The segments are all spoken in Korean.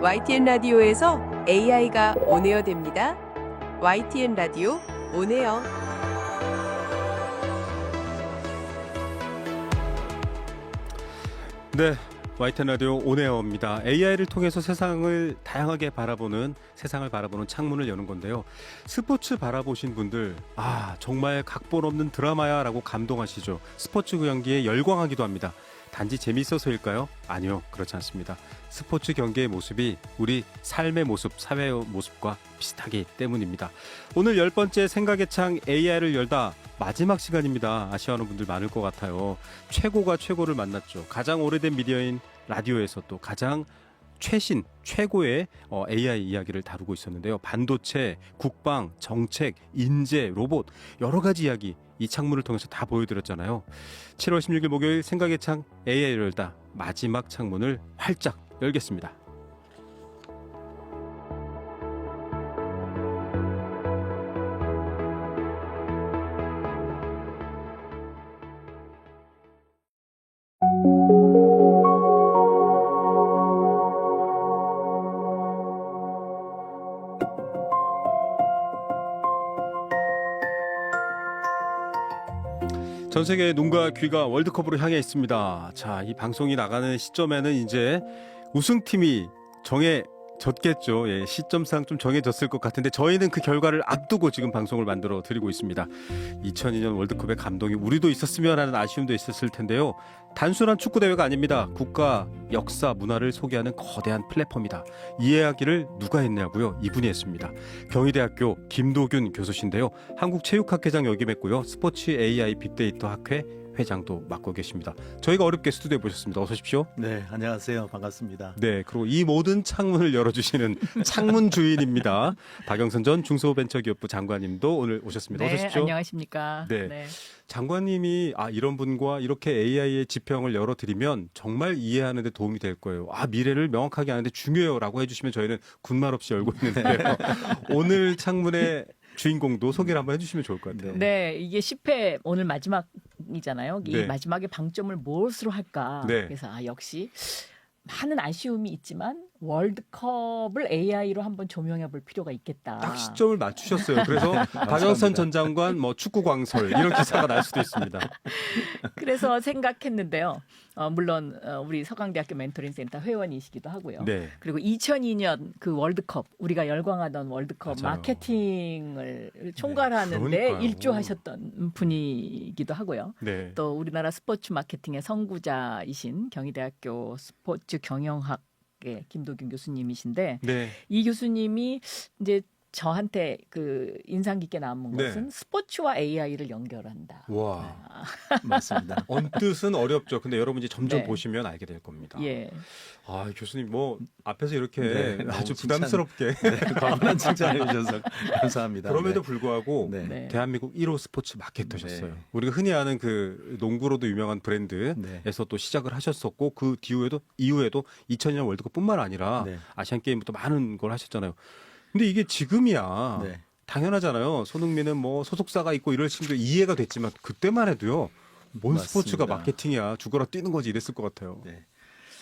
YTN 라디오에서 AI가 온에어 됩니다. YTN 라디오 온에어. 네, YTN 라디오 온에어입니다. AI를 통해서 세상을 다양하게 바라보는 창문을 여는 건데요. 스포츠 바라보신 분들, 정말 각본 없는 드라마야 라고 감동하시죠. 스포츠 경기에 열광하기도 합니다. 단지 재미있어서일까요? 아니요, 그렇지 않습니다. 스포츠 경기의 모습이 우리 삶의 모습, 사회의 모습과 비슷하기 때문입니다. 오늘 10번째 생각의 창 AI를 열다 마지막 시간입니다. 아쉬워하는 분들 많을 것 같아요. 최고가 최고를 만났죠. 가장 오래된 미디어인 라디오에서 또 가장 최고의 AI 이야기를 다루고 있었는데요. 반도체, 국방, 정책, 인재, 로봇 여러 가지 이야기 이 창문을 통해서 다 보여드렸잖아요. 7월 16일 목요일 생각의 창 AI를 열다 마지막 창문을 활짝 열겠습니다. 전 세계의 눈과 귀가 월드컵으로 향해 있습니다. 자, 이 방송이 나가는 시점에는 이제 우승팀이 정해졌겠죠. 예, 시점상 좀 정해졌을 것 같은데 저희는 그 결과를 앞두고 지금 방송을 만들어 드리고 있습니다. 2002년 월드컵의 감동이 우리도 있었으면 하는 아쉬움도 있었을 텐데요. 단순한 축구대회가 아닙니다. 국가, 역사, 문화를 소개하는 거대한 플랫폼이다. 이 이야기를 누가 했냐고요? 이분이 했습니다. 경희대학교 김도균 교수신데요. 한국체육학회장 역임했고요. 스포츠 AI 빅데이터 학회 회장도 맡고 계십니다. 저희가 어렵게 스튜디오에 모셨습니다. 어서 오십시오. 네, 안녕하세요. 반갑습니다. 네, 그리고 이 모든 창문을 열어주시는 창문 주인입니다. 박영선 전 중소벤처기업부 장관님도 오늘 오셨습니다. 네, 어서 오십시오. 안녕하십니까. 네. 장관님이 이런 분과 이렇게 AI의 지평을 열어드리면 정말 이해하는 데 도움이 될 거예요. 미래를 명확하게 하는데 중요해요라고 해주시면 저희는 군말 없이 열고 있는데요. 오늘 창문의 주인공도 소개를 한번 해주시면 좋을 것 같아요. 네, 이게 10회 오늘 마지막이잖아요. 이 네. 마지막에 방점을 무엇으로 할까. 네. 그래서 역시 많은 아쉬움이 있지만 월드컵을 AI로 한번 조명해 볼 필요가 있겠다. 딱 시점을 맞추셨어요. 그래서 박영선 전 장관 축구 광설 이런 기사가 날 수도 있습니다. 그래서 생각했는데요. 물론 우리 서강대학교 멘토링센터 회원이시기도 하고요. 네. 그리고 2002년 그 월드컵 우리가 열광하던 월드컵 맞아요. 마케팅을 총괄하는데 그러니까요. 일조하셨던 분이기도 하고요. 네. 또 우리나라 스포츠 마케팅의 선구자이신 경희대학교 스포츠 경영학의 김도균 교수님이신데 네. 이 교수님이 이제 저한테 그 인상 깊게 남은 네. 것은 스포츠와 AI를 연결한다. 와. 맞습니다. 언뜻은 어렵죠. 근데 여러분 이제 점점 네. 보시면 알게 될 겁니다. 예. 교수님 앞에서 이렇게 네, 아주 너무 부담스럽게 네, 과분한 칭찬해 주셔서 감사합니다. 그럼에도 네. 불구하고 네. 네. 대한민국 1호 스포츠 마케터셨어요. 네. 우리가 흔히 아는 그 농구로도 유명한 브랜드에서 네. 또 시작을 하셨었고 그 이후에도 2002년 월드컵뿐만 아니라 네. 아시안 게임부터 많은 걸 하셨잖아요. 근데 이게 지금이야 네. 당연하잖아요. 손흥민은 소속사가 있고 이럴 친구 이해가 됐지만 그때만 해도요. 뭔 맞습니다. 스포츠가 마케팅이야. 죽어라 뛰는 거지 이랬을 것 같아요. 네.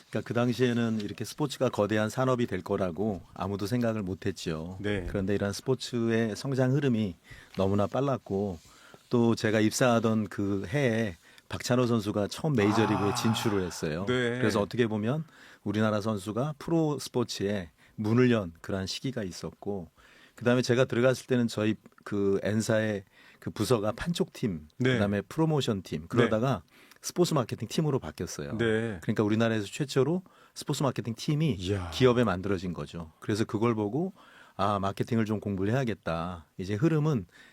그러니까 그 당시에는 이렇게 스포츠가 거대한 산업이 될 거라고 아무도 생각을 못했죠. 네. 그런데 이런 스포츠의 성장 흐름이 너무나 빨랐고 또 제가 입사하던 그 해에 박찬호 선수가 처음 메이저리그에 진출을 했어요. 네. 그래서 어떻게 보면 우리나라 선수가 프로 스포츠에 문을 연 그러한 시기가 있었고 그다음에 제가 들어갔을 때는 저희 그 N사의 그 부서가 판촉팀, 네. 그다음에 프로모션 팀 그러다가 스포츠 마케팅 팀으로 바뀌었어요. 네. 그러니까 우리나라에서 최초로 스포츠 마케팅 팀이 이야. 기업에 만들어진 거죠. 그래서 그걸 보고 마케팅을 좀 공부를 해야겠다. 이제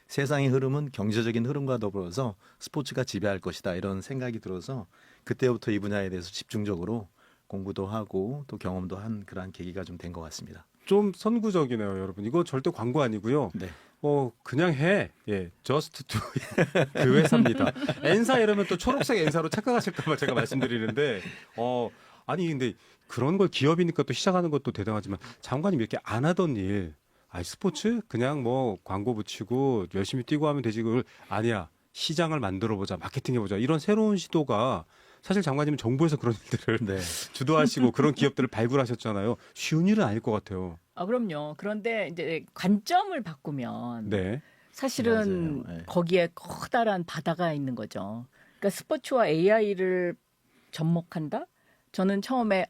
세상의 흐름은 경제적인 흐름과 더불어서 스포츠가 지배할 것이다. 이런 생각이 들어서 그때부터 이 분야에 대해서 집중적으로 공부도 하고 또 경험도 한 그러한 계기가 좀 된 것 같습니다. 좀 선구적이네요, 여러분. 이거 절대 광고 아니고요. 네. 그냥 해. 예, just do it. 그 회사입니다. N사 이러면 또 초록색 N사로 착각하실까봐 제가 말씀드리는데, 근데 그런 걸 기업이니까 또 시작하는 것도 대단하지만 장관님 이렇게 안 하던 일, 스포츠 그냥 광고 붙이고 열심히 뛰고 하면 되지 그걸 아니야. 시장을 만들어보자, 마케팅해보자 이런 새로운 시도가 사실 장관님은 정부에서 그런 일들을 네. 주도하시고 그런 기업들을 발굴하셨잖아요. 쉬운 일은 아닐 것 같아요. 아, 그럼요. 그런데 이제 관점을 바꾸면 네. 사실은 맞아요. 네. 거기에 커다란 바다가 있는 거죠. 그러니까 스포츠와 AI를 접목한다? 저는 처음에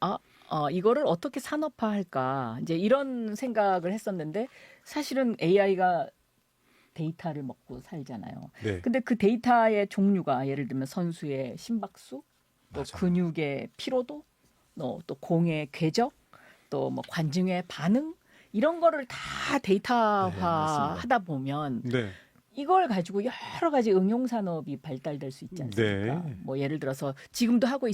이거를 어떻게 산업화할까 이제 이런 생각을 했었는데 사실은 AI가 데이터를 먹고 살잖아요. 네. 근데 그 데이터의 종류가 예를 들면 선수의 심박수, 또 맞아. 근육의 피로도, 또 공의 궤적, 또 뭐 관중의 반응 이런 거를 다 네, 데이터화 맞습니다. 하다 보면 네. 이걸 가지고 여러 가지 응용 산업이 발달될 수 있지 않습니까? 네. 뭐 예를 들어서 지금도 하고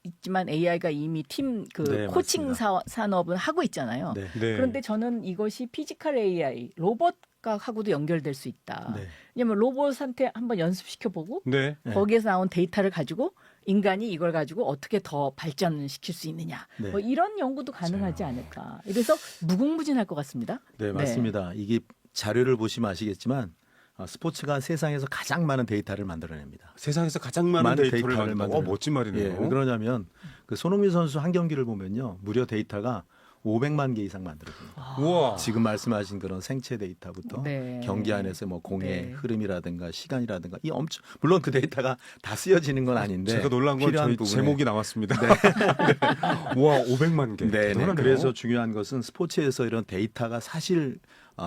있지만 AI가 이미 팀 그 네, 코칭 맞습니다. 산업은 하고 있잖아요. 네. 네. 그런데 저는 이것이 피지컬 AI, 로봇과하고도 연결될 수 있다. 네. 왜냐하면 로봇한테 한번 연습시켜보고 네. 네. 거기에서 나온 데이터를 가지고 인간이 이걸 가지고 어떻게 더 발전시킬 수 있느냐. 네. 뭐 이런 연구도 가능하지 않을까. 그래서 무궁무진할 것 같습니다. 네, 맞습니다. 이게 자료를 보시면 아시겠지만 스포츠가 세상에서 가장 많은 데이터를 만들어냅니다. 세상에서 가장 많은 많은 데이터를 데이터를 만든다. 만들어요. 멋진 말이네요. 예, 왜 그러냐면 그 손흥민 선수 한 경기를 보면요, 무려 데이터가 500만 개 이상 만들어집니다. 우와. 지금 말씀하신 그런 생체 데이터부터 네. 경기 안에서 뭐 공의 네. 흐름이라든가 시간이라든가 이 엄청 물론 그 데이터가 다 쓰여지는 건 아닌데 제가 놀란 건 필요한 저희 부분에 제목이 나왔습니다. 네. 와, 500만 개. 네, 네. 대단하네요. 그래서 중요한 것은 스포츠에서 이런 데이터가 사실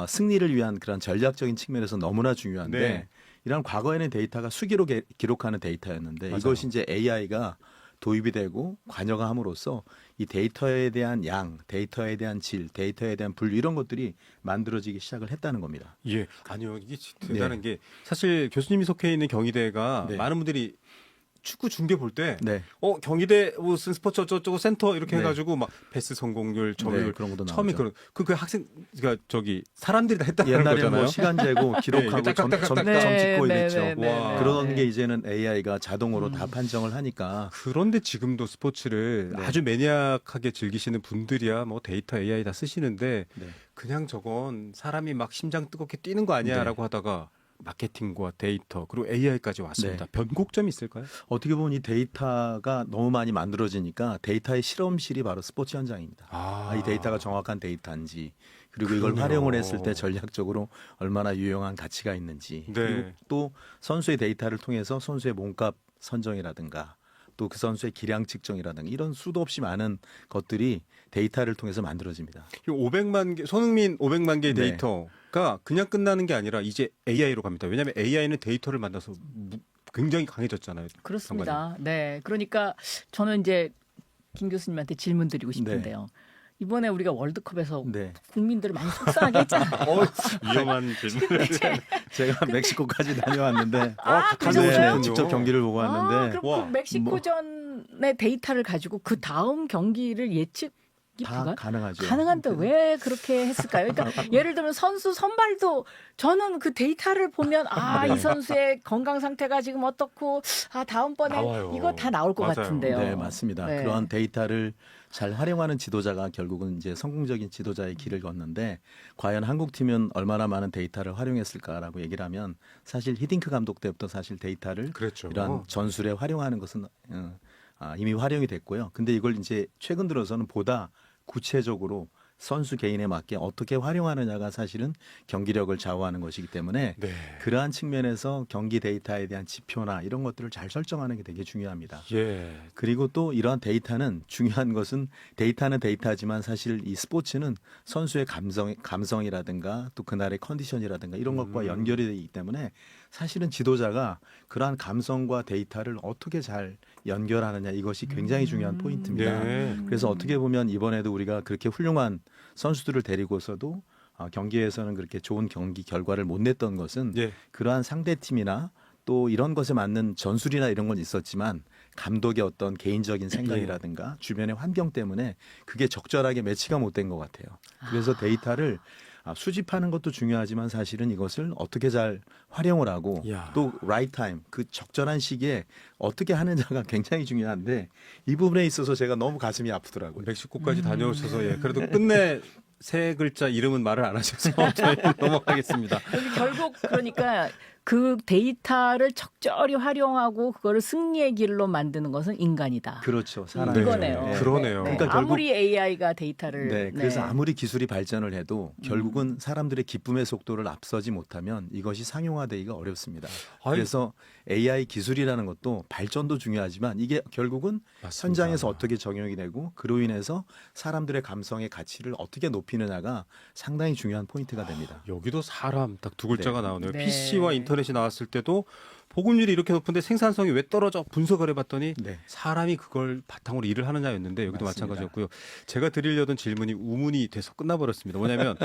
승리를 위한 그런 전략적인 측면에서 너무나 중요한데 네. 이런 과거에는 데이터가 수기로 기록하는 데이터였는데 맞아요. 이것이 이제 AI가 도입이 되고 관여가 함으로써 이 데이터에 대한 양, 데이터에 대한 질, 데이터에 대한 분류 이런 것들이 만들어지기 시작을 했다는 겁니다. 예, 아니요, 이게 대단한 게 사실 교수님이 속해 있는 경희대가 네. 많은 분들이 축구 중계 볼 때, 네. 경희대 무슨 스포츠 어쩌고 센터 이렇게 네. 해가지고 막 패스 성공률, 점유율 네, 그런 것도 처음에 나오죠. 그 학생, 그러니까 저기 사람들이 다 했다는 옛날에 거잖아요. 뭐 시간 재고 기록하고 네, 점 딱딱딱딱. 찍고 이랬죠. 와. 그런 게 이제는 AI가 자동으로 다 판정을 하니까 그런데 지금도 스포츠를 네. 아주 매니악하게 즐기시는 분들이야 뭐 데이터 AI 다 쓰시는데 네. 그냥 저건 사람이 막 심장 뜨겁게 뛰는 거 아니야라고 하다가 마케팅과 데이터 그리고 AI까지 왔습니다. 네. 변곡점이 있을까요? 어떻게 보면 이 데이터가 너무 많이 만들어지니까 데이터의 실험실이 바로 스포츠 현장입니다. 이 데이터가 정확한 데이터인지 그리고 이걸 그러네요. 활용을 했을 때 전략적으로 얼마나 유용한 가치가 있는지 네. 그리고 또 선수의 데이터를 통해서 선수의 몸값 선정이라든가 또 그 선수의 기량 측정이라든가 이런 수도 없이 많은 것들이 데이터를 통해서 만들어집니다. 이 500만 개 손흥민 500만 개의 네. 데이터가 그냥 끝나는 게 아니라 이제 AI로 갑니다. 왜냐하면 AI는 데이터를 만나서 굉장히 강해졌잖아요. 그렇습니다. 네. 그러니까 저는 이제 김 교수님한테 질문 드리고 싶은데요. 이번에 우리가 월드컵에서 네. 국민들을 많이 속상하게 했잖아요. 위험한 질문. 제가 멕시코까지 다녀왔는데 그러셨어요? 네, 직접 경기를 보고 왔는데 그럼 와. 그 멕시코전의 데이터를 가지고 그 다음 경기를 예측이 다 가능하죠. 가능한데 왜 그렇게 했을까요? 그러니까 예를 들면 선수 선발도 저는 그 데이터를 보면 네. 이 선수의 건강 상태가 지금 어떻고 다음번에 나와요. 이거 다 나올 것 맞아요. 같은데요. 네, 맞습니다. 네. 그러한 데이터를 잘 활용하는 지도자가 결국은 이제 성공적인 지도자의 길을 걷는데 과연 한국 팀은 얼마나 많은 데이터를 활용했을까라고 얘기를 하면 사실 히딩크 감독 때부터 사실 데이터를 그랬죠. 이러한 전술에 활용하는 것은 이미 활용이 됐고요. 근데 이걸 이제 최근 들어서는 보다 구체적으로 선수 개인에 맞게 어떻게 활용하느냐가 사실은 경기력을 좌우하는 것이기 때문에 네. 그러한 측면에서 경기 데이터에 대한 지표나 이런 것들을 잘 설정하는 게 되게 중요합니다. 예. 그리고 또 이러한 데이터는 중요한 것은 데이터는 데이터지만 사실 이 스포츠는 선수의 감성이라든가 또 그날의 컨디션이라든가 이런 것과 연결이 되기 때문에 사실은 지도자가 그러한 감성과 데이터를 어떻게 잘 연결하느냐 이것이 굉장히 중요한 포인트입니다. 예. 그래서 어떻게 보면 이번에도 우리가 그렇게 훌륭한 선수들을 데리고서도 경기에서는 그렇게 좋은 경기 결과를 못 냈던 것은 예. 그러한 상대팀이나 또 이런 것에 맞는 전술이나 이런 건 있었지만 감독의 어떤 개인적인 생각이라든가 주변의 환경 때문에 그게 적절하게 매치가 못 된 것 같아요. 그래서 데이터를 수집하는 것도 중요하지만 사실은 이것을 어떻게 잘 활용을 하고 야. 또 right time 그 적절한 시기에 어떻게 하느냐가 굉장히 중요한데 이 부분에 있어서 제가 너무 가슴이 아프더라고요. 멕시코까지 다녀오셔서 그래도 끝내 세 글자 이름은 말을 안 하셔서 저희 넘어가겠습니다. 여기 결국 그러니까 그 데이터를 적절히 활용하고 그거를 승리의 길로 만드는 것은 인간이다. 그렇죠. 사람이. 이거네요. 네. 그러네요. 그러니까 결국- 아무리 AI가 데이터를 네, 그래서 아무리 기술이 발전을 해도 결국은 사람들의 기쁨의 속도를 앞서지 못하면 이것이 상용화되기가 어렵습니다. 아이, 그래서 AI 기술이라는 것도 발전도 중요하지만 이게 결국은 맞습니다. 현장에서 어떻게 적용이 되고 그로 인해서 사람들의 감성의 가치를 어떻게 높이느냐가 상당히 중요한 포인트가 됩니다. 여기도 사람 딱 두 글자가 나오네요. 네. PC와 인터넷이 나왔을 때도 보급률이 이렇게 높은데 생산성이 왜 떨어져? 분석을 해봤더니 네. 사람이 그걸 바탕으로 일을 하느냐였는데 여기도 맞습니다. 마찬가지였고요. 제가 드리려던 질문이 우문이 돼서 끝나버렸습니다. 뭐냐면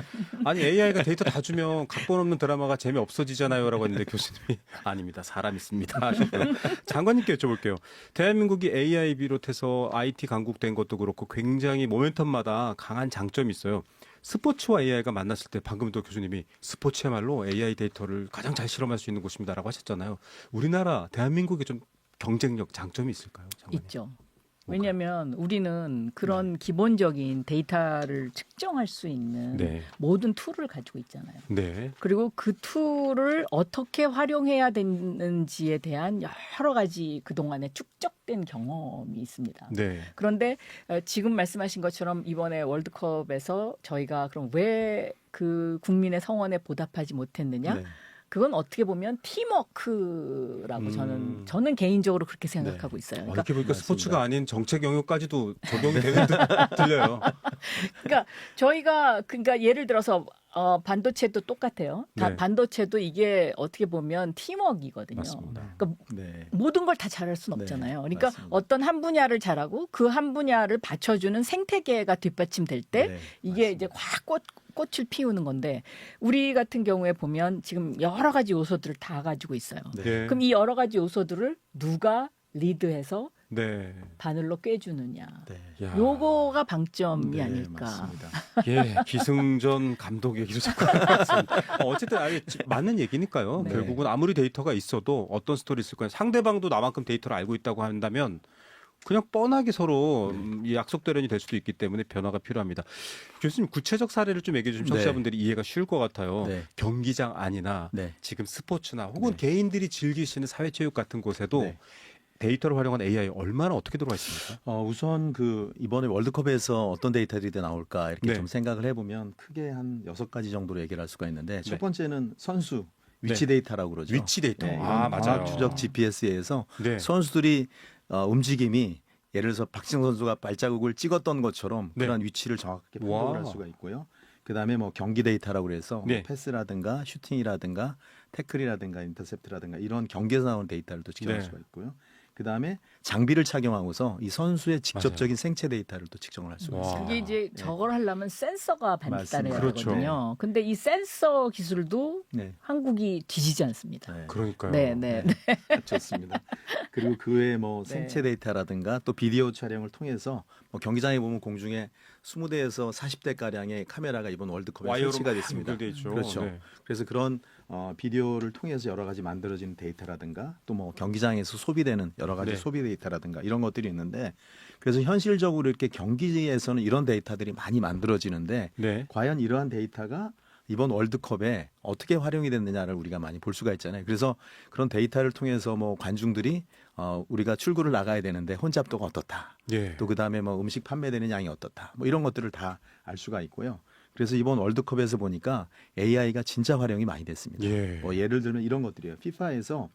아니 AI가 데이터 다 주면 각본 없는 드라마가 재미 없어지잖아요라고 했는데 교수님이 아닙니다. 사람 있습니다. 하셨고요. 장관님께 여쭤볼게요. 대한민국이 AI 비롯해서 IT 강국된 것도 그렇고 굉장히 모멘텀마다 강한 장점이 있어요. 스포츠와 AI가 만났을 때 방금도 교수님이 스포츠야말로 AI 데이터를 가장 잘 실험할 수 있는 곳입니다라고 하셨잖아요. 우리나라 대한민국에 좀 경쟁력 장점이 있을까요? 장관님? 있죠. 왜냐하면 우리는 그런 기본적인 데이터를 측정할 수 있는 네. 모든 툴을 가지고 있잖아요. 네. 그리고 그 툴을 어떻게 활용해야 되는지에 대한 여러 가지 그동안에 축적된 경험이 있습니다. 네. 그런데 지금 말씀하신 것처럼 이번에 월드컵에서 저희가 그럼 왜 그 국민의 성원에 보답하지 못했느냐? 네. 그건 어떻게 보면 팀워크라고 저는 개인적으로 그렇게 생각하고 있어요. 그러니까, 이렇게 보니까 맞습니다. 스포츠가 아닌 정책 영역까지도 적용이 되는 듯 들려요. 그러니까 저희가 그러니까 예를 들어서 반도체도 똑같아요. 네. 반도체도 이게 어떻게 보면 팀워크이거든요. 맞습니다. 그러니까 네. 모든 걸 다 잘할 수는 네, 없잖아요. 그러니까 맞습니다. 어떤 한 분야를 잘하고 그 한 분야를 받쳐주는 생태계가 뒷받침될 때 네, 이게 맞습니다. 이제 확 꽃을 피우는 건데 우리 같은 경우에 보면 지금 여러 가지 요소들을 다 가지고 있어요. 네. 네. 그럼 이 여러 가지 요소들을 누가 리드해서 네. 바늘로 꿰주느냐. 네. 야. 요거가 방점이 네, 아닐까. 맞습니다. 예, 기승전 감독 얘기로 자꾸 나왔습니다. 어쨌든 아니, 맞는 얘기니까요. 네. 결국은 아무리 데이터가 있어도 어떤 스토리 있을 거예요. 상대방도 나만큼 데이터를 알고 있다고 한다면 그냥 뻔하게 서로 이 약속대련이 될 수도 있기 때문에 변화가 필요합니다. 교수님 구체적 사례를 좀 얘기해 주시면 네. 청취자분들이 이해가 쉬울 것 같아요. 네. 경기장 안이나 네. 지금 스포츠나 혹은 네. 개인들이 즐기시는 사회체육 같은 곳에도 네. 데이터를 활용한 AI 얼마나 어떻게 들어가 있습니까? 우선 그 이번에 월드컵에서 어떤 데이터들이 나올까 이렇게 네. 좀 생각을 해보면 크게 한 6가지 정도로 얘기를 할 수가 있는데 첫 네. 번째는 선수 위치 데이터라고 그러죠. 위치 데이터. 네, 아, 이건 맞아요. 광학 추적 GPS에서 네. 선수들이 움직임이 예를 들어서 박지성 선수가 발자국을 찍었던 것처럼 네. 그런 위치를 정확하게 판독을 와. 할 수가 있고요. 그다음에 뭐 경기 데이터라고 그래서 네. 뭐 패스라든가 슈팅이라든가 태클이라든가 인터셉트라든가 이런 경기에서 나오는 데이터를 또 측정할 네. 수가 있고요. 그다음에 장비를 착용하고서 이 선수의 직접적인 생체 데이터를 또 측정을 할 수가 와. 있습니다. 그게 이제 저걸 하려면 센서가 반드시 맞습니다. 되거든요. 근데 이 센서 기술도 네. 한국이 뒤지지 않습니다. 네. 그러니까요. 네, 네. 좋습니다. 그리고 그 외에 뭐 네. 생체 데이터라든가 또 비디오 촬영을 통해서 뭐 경기장에 보면 공중에 20대에서 40대 가량의 카메라가 이번 월드컵에 와이어로 설치가 막 됐습니다. 연결돼 있죠. 그렇죠. 네. 그래서 그런 비디오를 통해서 여러 가지 만들어지는 데이터라든가 또 뭐 경기장에서 소비되는 여러 가지 네. 소비 데이터라든가 이런 것들이 있는데 그래서 현실적으로 이렇게 경기에서는 이런 데이터들이 많이 만들어지는데 네. 과연 이러한 데이터가 이번 월드컵에 어떻게 활용이 됐느냐를 우리가 많이 볼 수가 있잖아요. 그래서 그런 데이터를 통해서 뭐 관중들이 우리가 출구를 나가야 되는데 혼잡도가 어떻다. 예. 또 그다음에 뭐 음식 판매되는 양이 어떻다. 뭐 이런 것들을 다 알 수가 있고요. 그래서 이번 월드컵에서 보니까 AI가 진짜 활용이 많이 됐습니다. 예. 예를 들면 이런 것들이에요. 피파에서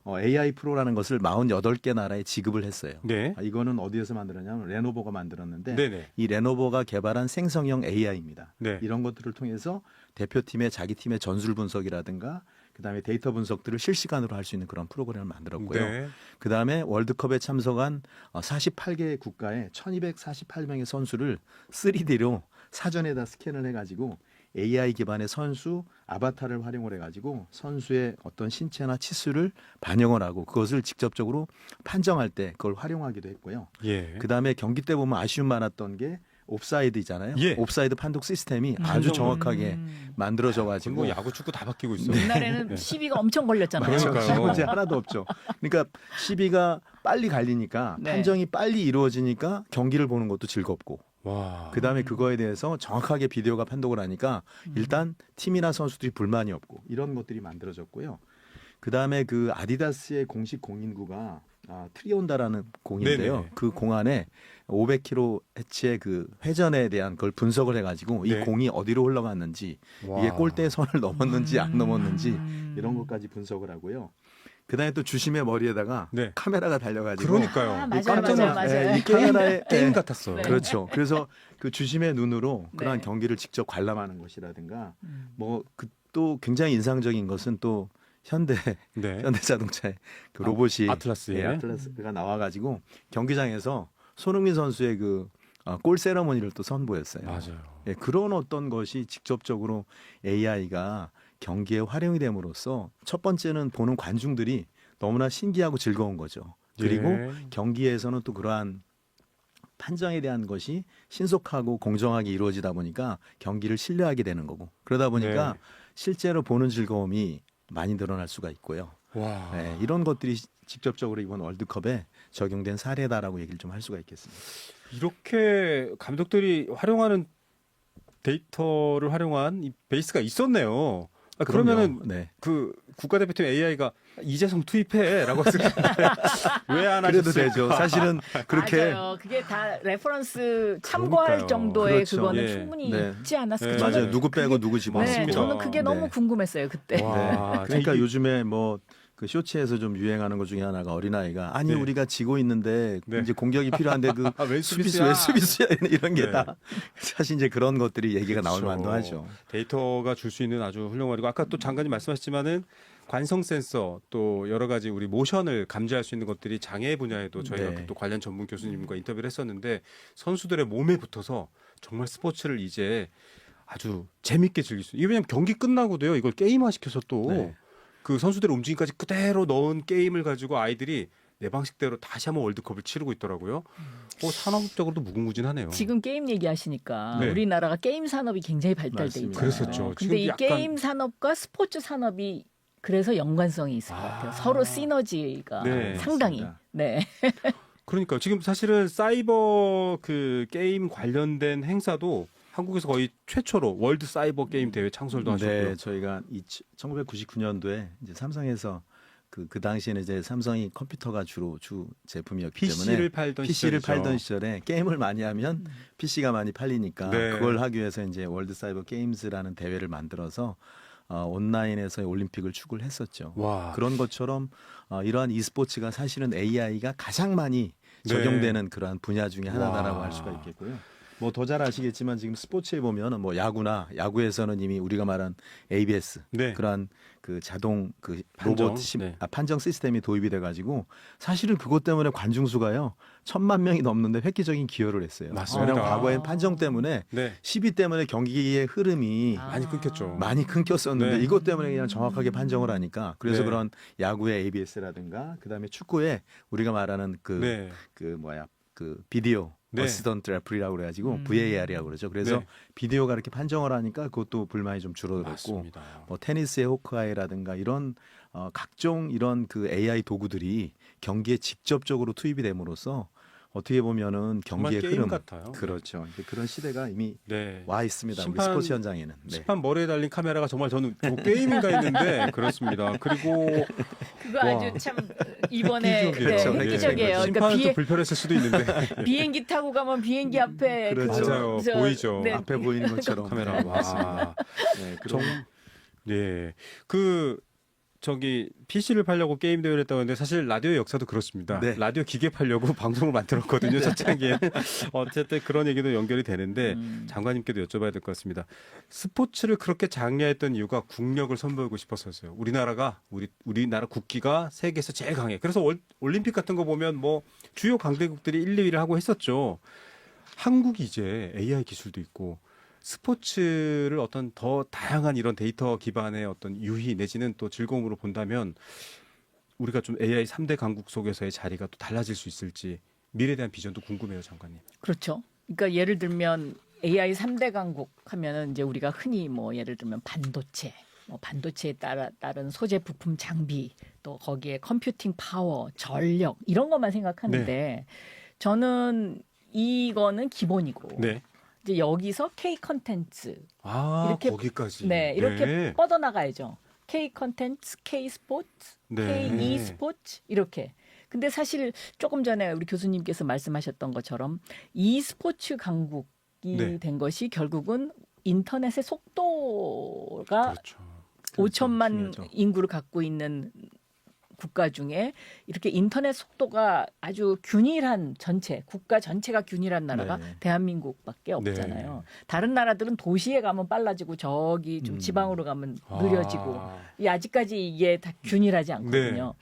AI 프로라는 것을 48개 나라에 지급을 했어요. 네. 이거는 어디에서 만들었냐면 레노버가 만들었는데 네네. 이 레노버가 개발한 생성형 AI입니다. 네. 이런 것들을 통해서 대표팀의 자기 팀의 전술 분석이라든가 그다음에 데이터 분석들을 실시간으로 할 수 있는 그런 프로그램을 만들었고요. 네. 그다음에 월드컵에 참석한 48개 국가의 1248명의 선수를 3D로 사전에다 스캔을 해가지고 AI 기반의 선수 아바타를 활용을 해가지고 선수의 어떤 신체나 치수를 반영을 하고 그것을 직접적으로 판정할 때 그걸 활용하기도 했고요. 예. 그다음에 경기 때 보면 아쉬움 많았던 게 옵사이드잖아요. 예. 옵사이드 판독 시스템이 아주 정확하게 만들어져 지금 가지고 뭐 야구 축구 다 바뀌고 있어요. 옛날에는 네. 시비가 엄청 걸렸잖아요. 그러니까요. 문제 하나도 없죠. 그러니까 시비가 빨리 갈리니까 네. 판정이 빨리 이루어지니까 경기를 보는 것도 즐겁고 와. 그다음에 그거에 대해서 정확하게 비디오가 판독을 하니까 일단 팀이나 선수들이 불만이 없고 이런 것들이 만들어졌고요. 그다음에 그 아디다스의 공식 공인구가 트리온다라는 공인데요. 네네. 그 공 안에 500kHz의 그 회전에 대한 걸 분석을 해가지고 네. 이 공이 어디로 흘러갔는지 와. 이게 골대 선을 넘었는지 안 넘었는지 이런 것까지 분석을 하고요. 그다음에 또 주심의 머리에다가 네. 카메라가 달려가지고 그러니까요. 아, 이 맞아요, 깜짝 맞아요, 놀라- 맞아요. 이 카메라에 게임 예, 같았어요. 네. 그렇죠. 그래서 그 주심의 눈으로 그러한 네. 경기를 직접 관람하는 것이라든가 뭐 그 또 굉장히 인상적인 것은 또 네. 현대자동차의 그 로봇이 아틀라스에. 예, 아틀라스가 나와가지고 경기장에서 손흥민 선수의 그 골 세러머니를 또 선보였어요. 맞아요. 예, 그런 어떤 것이 직접적으로 AI가 경기에 활용이 됨으로써 첫 번째는 보는 관중들이 너무나 신기하고 즐거운 거죠. 그리고 예. 경기에서는 또 그러한 판정에 대한 것이 신속하고 공정하게 이루어지다 보니까 경기를 신뢰하게 되는 거고 그러다 보니까 네. 실제로 보는 즐거움이 많이 늘어날 수가 있고요. 와. 네, 이런 것들이 직접적으로 이번 월드컵에 적용된 사례다라고 얘기를 좀 할 수가 있겠습니다. 이렇게 감독들이 활용하는 데이터를 활용한 이 베이스가 있었네요. 그러면은 그럼요. 네. 그 국가대표팀 AI가 이재성 투입해라고 했을 텐데 왜 안 그래도 하셨을까? 되죠. 사실은 그렇게 맞아요. 그게 다 레퍼런스 참고할 그러니까요. 정도의 그렇죠. 그거는 예. 충분히 네. 있지 않았을까. 네. 저는 맞아요. 누구 빼고 누구 네, 집어넣습니다. 저는 그게 네. 너무 궁금했어요 그때. 와, 그러니까 이게- 요즘에 뭐 그 쇼츠에서 좀 유행하는 것 중에 하나가 어린아이가 아니 네. 우리가 지고 있는데 네. 이제 공격이 필요한데 그 왜 수비수 수비수야? 왜 수비수야 이런 게 네. 다 사실 이제 그런 것들이 얘기가 나올 그렇죠. 만도 하죠. 데이터가 줄 수 있는 아주 훌륭한 거고 아까 또 장관님 말씀하셨지만은 관성 센서 또 여러 가지 우리 모션을 감지할 수 있는 것들이 장애 분야에도 저희가 네. 또 관련 전문 교수님과 인터뷰를 했었는데 선수들의 몸에 붙어서 정말 스포츠를 이제 아주 재밌게 즐길 수. 이게 왜냐면 경기 끝나고도요. 이걸 게임화 시켜서 또 네. 그 선수들의 움직임까지 그대로 넣은 게임을 가지고 아이들이 내 방식대로 다시 한번 월드컵을 치르고 있더라고요. 산업적으로도 무궁무진하네요. 지금 게임 얘기하시니까 네. 우리나라가 게임 산업이 굉장히 발달돼 맞습니다. 있잖아요. 그랬었죠. 근데 이 지금도 약간- 게임 산업과 스포츠 산업이 그래서 연관성이 있을 것 같아요. 서로 시너지가 네, 상당히. 맞습니다. 네. 그러니까 지금 사실은 사이버 그 게임 관련된 행사도 한국에서 거의 최초로 월드 사이버 게임 대회 창설도 하셨고요. 네, 저희가 1999년도에 이제 삼성에서 그 당시에는 이제 삼성이 컴퓨터가 주로 주 제품이었기 PC를 때문에 팔던 PC를 시절이죠. 팔던 시절에 게임을 많이 하면 PC가 많이 팔리니까 네. 그걸 하기 위해서 이제 월드 사이버 게임즈라는 대회를 만들어서 온라인에서의 올림픽을 추구를 했었죠. 와. 그런 것처럼 이러한 e스포츠가 사실은 AI가 가장 많이 네. 적용되는 그러한 분야 중에 하나다라고 와. 할 수가 있겠고요. 뭐 더 잘 아시겠지만 지금 스포츠에 보면 뭐 야구에서는 이미 우리가 말한 ABS 네. 그러한 그 자동 그 판정, 로봇 네. 판정 시스템이 도입이 돼가지고 사실은 그것 때문에 관중 수가요 1,000만 명이 넘는데 획기적인 기여를 했어요. 맞습니다. 왜냐하면 과거엔 판정 때문에 네. 시비 때문에 경기의 흐름이 많이 끊겼죠. 많이 끊겼었는데 네. 이것 때문에 그냥 정확하게 판정을 하니까 그래서 네. 그런 야구의 ABS라든가 그다음에 축구에 우리가 말하는 네. 그 비디오 네. 어시스턴트 레프리라고 그래가지고 VAR이라고 그러죠. 그래서 네. 비디오가 이렇게 판정을 하니까 그것도 불만이 좀 줄어들었고 맞습니다. 뭐 테니스의 호크아이라든가 이런 각종 이런 그 AI 도구들이 경기에 직접적으로 투입이 됨으로써 어떻게 보면은 정말 경기의 게임 흐름 같아요. 그렇죠. 이제 그런 시대가 이미 네. 와 있습니다. 우리 심판- 스포츠 현장에는. 네. 심판 머리에 달린 카메라가 정말 저는 게임인가 했는데 그렇습니다. 그리고 그거 와. 아주 참 이번에 획기적이에요. 네, 그렇죠. 획기적이에요. 그러니까 심판은 좀 불편했을 수도 있는데 비행기 타고 가면 비행기 앞에 그렇죠. 맞아요. 보이죠. 네. 앞에 보이는 것처럼 카메라 와. 네, 정, 그런 네. 그 저기 PC를 팔려고 게임 대회를 했다고 했는데 사실 라디오의 역사도 그렇습니다. 네. 라디오 기계 팔려고 방송을 만들었거든요. 초창기에. 어쨌든 그런 얘기도 연결이 되는데 장관님께도 여쭤봐야 될 것 같습니다. 스포츠를 그렇게 장려했던 이유가 국력을 선보이고 싶었어요. 우리나라 국기가 세계에서 제일 강해. 그래서 올림픽 같은 거 보면 뭐 주요 강대국들이 1, 2위를 하고 했었죠. 한국이 이제 AI 기술도 있고 스포츠를 어떤 더 다양한 이런 데이터 기반의 어떤 유희 내지는 또 즐거움으로 본다면 우리가 좀 AI 3대 강국 속에서의 자리가 또 달라질 수 있을지 미래에 대한 비전도 궁금해요, 장관님. 그렇죠. 그러니까 예를 들면 AI 3대 강국 하면은 이제 우리가 흔히 뭐 예를 들면 반도체, 뭐 반도체에 따른 소재 부품 장비, 또 거기에 컴퓨팅 파워, 전력 이런 것만 생각하는데 저는 이거는 기본이고 네. 이제 여기서 K 컨텐츠 아, 이렇게- 거기까지. 네, 이렇게 뻗어나가야죠. K 컨텐츠, K 스포츠, 네. K e스포츠 이렇게. 근데 사실 조금 전에 우리 교수님께서 말씀하셨던 것처럼 e스포츠 강국이 네. 된 것이 결국은 인터넷의 속도가 그렇죠. 5천만 중요하죠. 인구를 갖고 있는 국가 중에 이렇게 인터넷 속도가 아주 균일한 전체 국가 전체가 균일한 나라가 네. 대한민국밖에 없잖아요. 다른 나라들은 도시에 가면 빨라지고 저기 좀 지방으로 가면 느려지고 아직까지 이게 다 균일하지 않거든요.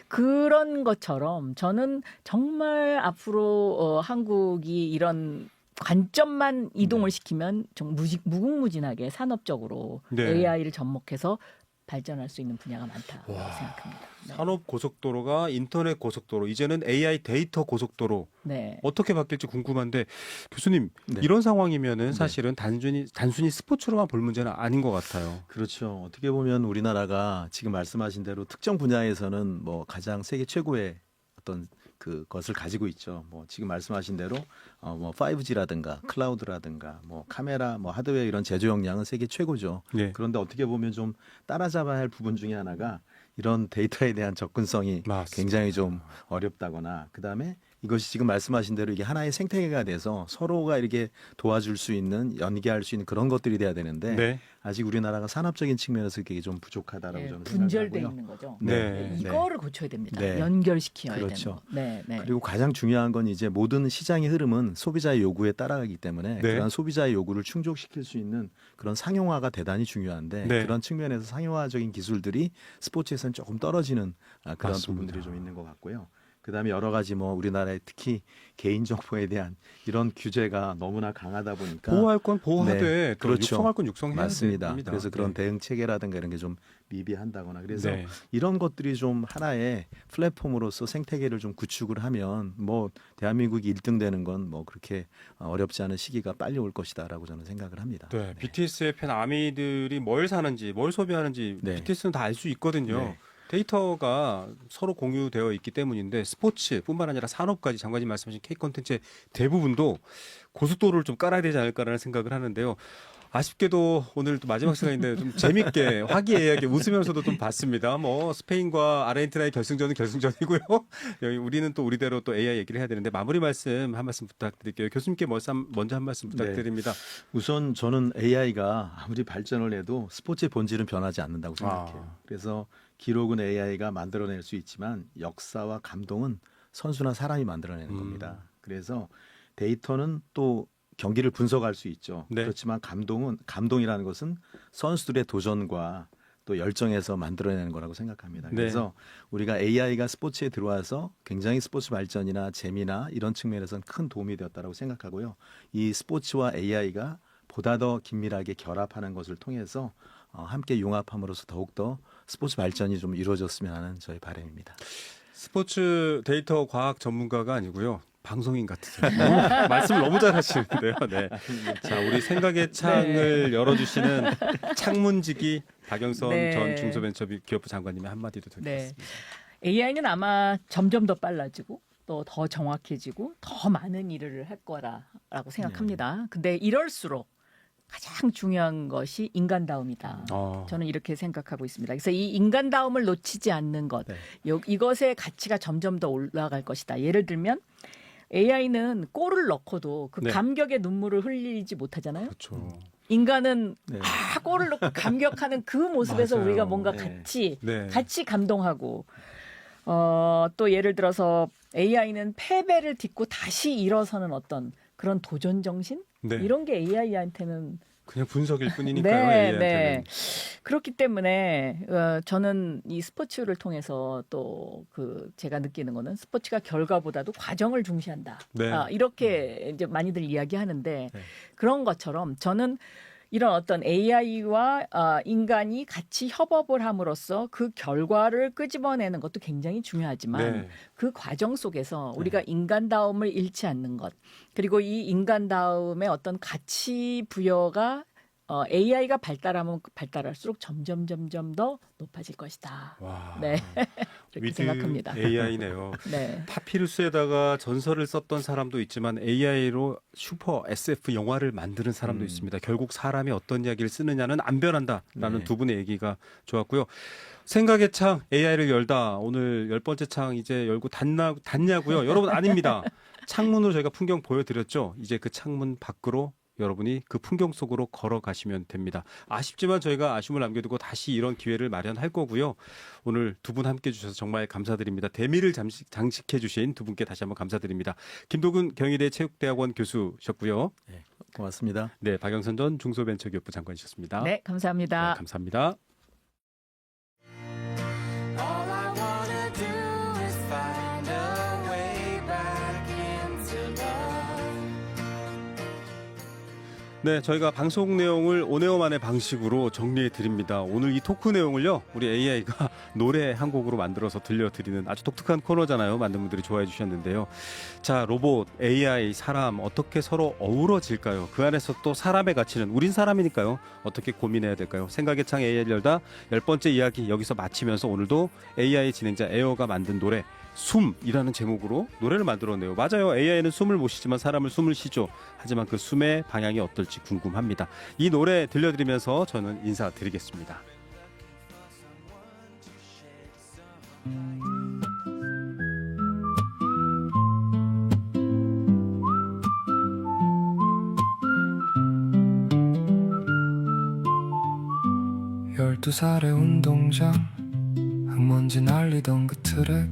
그런 것처럼 저는 정말 앞으로 한국이 이런 관점만 이동을 시키면 좀 무궁무진하게 산업적으로 네. AI를 접목해서 발전할 수 있는 분야가 많다고 생각합니다. 네. 산업 고속도로가 인터넷 고속도로, 이제는 AI 데이터 고속도로 네. 어떻게 바뀔지 궁금한데 교수님 네. 이런 상황이면은 네. 사실은 단순히 스포츠로만 볼 문제는 아닌 것 같아요. 그렇죠. 어떻게 보면 우리나라가 지금 말씀하신 대로 특정 분야에서는 뭐 가장 세계 최고의 어떤 그것을 가지고 있죠. 뭐 지금 말씀하신 대로 뭐 5G라든가 클라우드라든가 뭐 카메라, 뭐 하드웨어 이런 제조 역량은 세계 최고죠. 네. 그런데 어떻게 보면 좀 따라잡아야 할 부분 중에 하나가 이런 데이터에 대한 접근성이 맞습니다. 굉장히 좀 어렵다거나, 그다음에 이것이 지금 말씀하신 대로 이게 하나의 생태계가 돼서 서로가 이렇게 도와줄 수 있는, 연계할 수 있는 그런 것들이 돼야 되는데 네. 아직 우리나라가 산업적인 측면에서 그게 좀 부족하다라고 네, 저는 분절돼 생각하고요. 있는 거죠. 네. 이거를 고쳐야 됩니다. 네. 연결시켜야 그렇죠. 되는 거. 네, 네. 그리고 가장 중요한 건 이제 모든 시장의 흐름은 소비자의 요구에 따라가기 때문에 네. 그런 소비자의 요구를 충족시킬 수 있는 그런 상용화가 대단히 중요한데 네. 그런 측면에서 상용화적인 기술들이 스포츠에서는 조금 떨어지는 그런 맞습니다. 부분들이 좀 있는 것 같고요. 그다음에 여러 가지 뭐 우리나라의 특히 개인정보에 대한 이런 규제가 너무나 강하다 보니까 보호할 건 보호하되 네, 또 그렇죠. 육성할 건 육성해야 맞습니다. 됩니다. 그래서 그런 네. 대응 체계라든가 이런 게 좀 미비한다거나 그래서 네. 이런 것들이 좀 하나의 플랫폼으로서 생태계를 좀 구축을 하면 뭐 대한민국이 1등 되는 건 뭐 그렇게 어렵지 않은 시기가 빨리 올 것이다라고 저는 생각을 합니다. 네, BTS의 팬 아미들이 뭘 사는지, 뭘 소비하는지 네. BTS는 다 알 수 있거든요. 네. 데이터가 서로 공유되어 있기 때문인데 스포츠뿐만 아니라 산업까지 장관님 말씀하신 K 콘텐츠의 대부분도 고속도로를 좀 깔아야 되지 않을까라는 생각을 하는데요. 아쉽게도 오늘 또 마지막 시간인데 좀 재밌게 화기애애하게 웃으면서도 좀 봤습니다. 뭐 스페인과 아르헨티나의 결승전은 결승전이고요. 여기 우리는 또 우리대로 또 AI 얘기를 해야 되는데 마무리 말씀 한 말씀 부탁드릴게요. 교수님께 먼저 한 말씀 부탁드립니다. 우선 저는 AI가 아무리 발전을 해도 스포츠의 본질은 변하지 않는다고 생각해요. 그래서 기록은 AI가 만들어낼 수 있지만 역사와 감동은 선수나 사람이 만들어내는 겁니다. 그래서 데이터는 또 경기를 분석할 수 있죠. 네. 그렇지만 감동이라는 것은 선수들의 도전과 또 열정에서 만들어내는 거라고 생각합니다. 네. 그래서 우리가 AI가 스포츠에 들어와서 굉장히 스포츠 발전이나 재미나 이런 측면에서는 큰 도움이 되었다고 생각하고요. 이 스포츠와 AI가 보다 더 긴밀하게 결합하는 것을 통해서 함께 융합함으로써 더욱더 스포츠 발전이 좀 이루어졌으면 하는 저의 바람입니다. 스포츠 데이터 과학 전문가가 아니고요. 방송인 같으세요. 말씀 너무 잘하시는데요. 네. 자, 우리 생각의 창을 열어주시는 창문지기 박영선 네. 전 중소벤처기업부 장관님의 한마디도 네. 듣겠습니다. AI는 아마 점점 더 빨라지고 또 더 정확해지고 더 많은 일을 할 거라고 생각합니다. 근데 이럴수록 가장 중요한 것이 인간다움이다. 저는 이렇게 생각하고 있습니다. 그래서 이 인간다움을 놓치지 않는 것, 네. 이것의 가치가 점점 더 올라갈 것이다. 예를 들면 AI는 골을 넣고도 그 네. 감격의 눈물을 흘리지 못하잖아요. 그렇죠. 인간은 네. 골을 넣고 감격하는 그 모습에서 맞아요. 우리가 뭔가 네. 같이 감동하고 또 예를 들어서 AI는 패배를 딛고 다시 일어서는 어떤 그런 도전 정신 네. 이런 게 AI한테는 그냥 분석일 뿐이니까요. AI한테는. 그렇기 때문에 저는 이 스포츠를 통해서 또 제가 느끼는 거는 스포츠가 결과보다도 과정을 중시한다. 네. 이렇게 이제 많이들 이야기하는데 네. 그런 것처럼 저는 이런 어떤 AI와 인간이 같이 협업을 함으로써 그 결과를 끄집어내는 것도 굉장히 중요하지만 네. 그 과정 속에서 우리가 인간다움을 잃지 않는 것 그리고 이 인간다움의 어떤 가치 부여가 AI가 발달하면 발달할수록 점점 더 높아질 것이다. 와. 네. 그렇게 생각합니다. AI네요. 네. 파피루스에다가 전설을 썼던 사람도 있지만 AI로 슈퍼 SF 영화를 만드는 사람도 있습니다. 결국 사람이 어떤 이야기를 쓰느냐는 안 변한다라는 네. 두 분의 얘기가 좋았고요. 생각의 창 AI를 열다. 오늘 10번째 창 이제 열고 닫냐고요? 여러분 아닙니다. 창문으로 저희가 풍경 보여드렸죠. 이제 그 창문 밖으로 여러분이 그 풍경 속으로 걸어가시면 됩니다. 아쉽지만 저희가 아쉬움을 남겨두고 다시 이런 기회를 마련할 거고요. 오늘 두 분 함께해 주셔서 정말 감사드립니다. 대미를 장식해 주신 두 분께 다시 한번 감사드립니다. 김도근 경희대 체육대학원 교수셨고요. 네, 고맙습니다. 네, 박영선 전 중소벤처기업부 장관이셨습니다. 네, 감사합니다. 네, 감사합니다. All I wanna do is find a way back into love. 네, 저희가 방송 내용을 온에어만의 방식으로 정리해 드립니다. 오늘 이 토크 내용을요, 우리 AI가 노래 한 곡으로 만들어서 들려드리는 아주 독특한 코너잖아요. 많은 분들이 좋아해 주셨는데요. 자, 로봇, AI, 사람 어떻게 서로 어우러질까요? 그 안에서 또 사람의 가치는 우린 사람이니까요. 어떻게 고민해야 될까요? 생각의 창 AI를 열다 10번째 이야기 여기서 마치면서 오늘도 AI 진행자 에어가 만든 노래 숨이라는 제목으로 노래를 만들었네요. 맞아요. AI는 숨을 못 쉬지만 사람을 숨을 쉬죠. 하지만 그 숨의 방향이 어떨지 궁금합니다. 이 노래 들려드리면서 저는 인사드리겠습니다. 열두 살의 운동장 흙먼지 날리던 그 트랙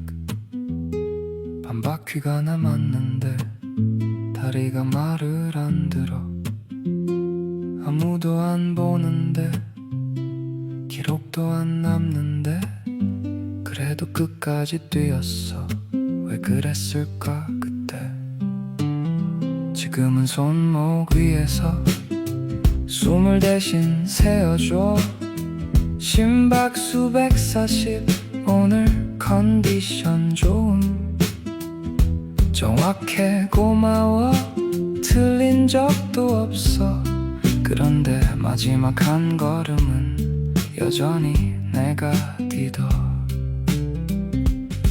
반바퀴가 남았는데 다리가 말을 안 들어 아무도 안 보는데 기록도 안 남는데 그래도 끝까지 뛰었어. 왜 그랬을까 그때. 지금은 손목 위에서 숨을 대신 세어줘. 심박수 140 오늘 컨디션 좋음. 정확해 고마워 틀린 적도 없어. 그런데 마지막 한 걸음은 여전히 내가 디뎌.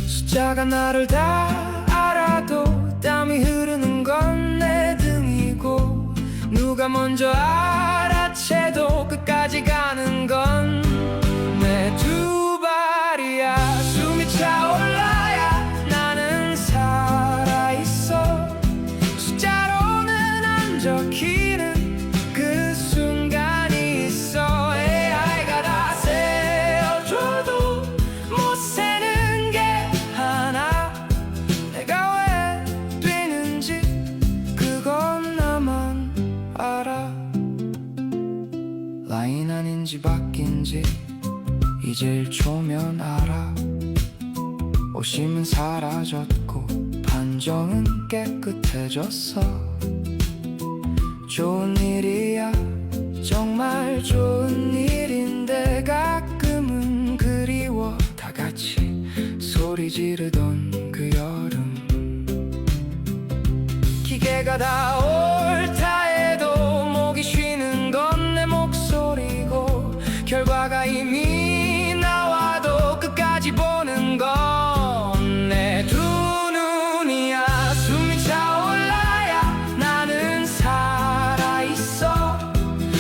숫자가 나를 다 알아도 땀이 흐르는 건 내 등이고 누가 먼저 알아채도 끝까지 가는 건 내 두 발이야. 숨이 차올라야 나는 살아있어. 숫자로는 안 적히는 그 순간이 있어. AI가 다 세어줘도 못 세는 게 하나. 내가 왜 뛰는지 그건 나만 알아. 라인 아닌지 바뀐지 이제 1초면 알아. 오심은 사라졌고 판정은 깨끗해졌어. 좋은 일이야 정말 좋은 일인데 가끔은 그리워. 다 같이 소리 지르던 그 여름. 기계가 다 옳다 해도 목이 쉬는 건 내 목소리고 결과가 이미 나와도 끝까지 보는 건 내 두 눈이야. 숨이 차올라야 나는 살아있어.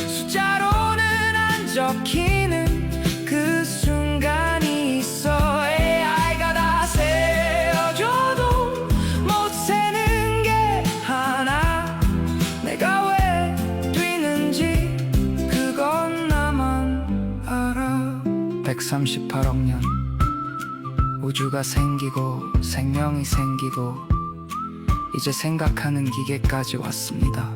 숫자로는 안 적히는 그 순간이 있어. AI가 다 세어줘도 못 세는 게 하나. 내가 왜 뛰는지 그건 나만 알아. 138억 년 우주가 생기고 생명이 생기고 이제 생각하는 기계까지 왔습니다.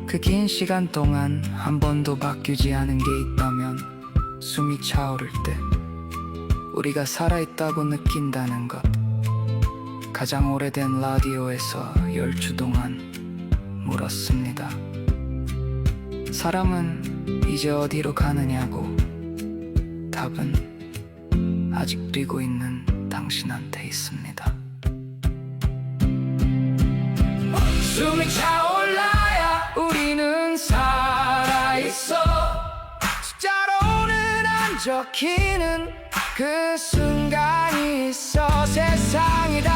그 긴 시간 동안 한 번도 바뀌지 않은 게 있다면 숨이 차오를 때 우리가 살아있다고 느낀다는 것. 가장 오래된 라디오에서 10주 동안 물었습니다. 사람은 이제 어디로 가느냐고. 답은 아직 뛰고 있는 당신한테 있습니다. 숨이 차올라야 우리는 살아있어. 숫자로는 안 적히는 그 순간이 있어 세상이 다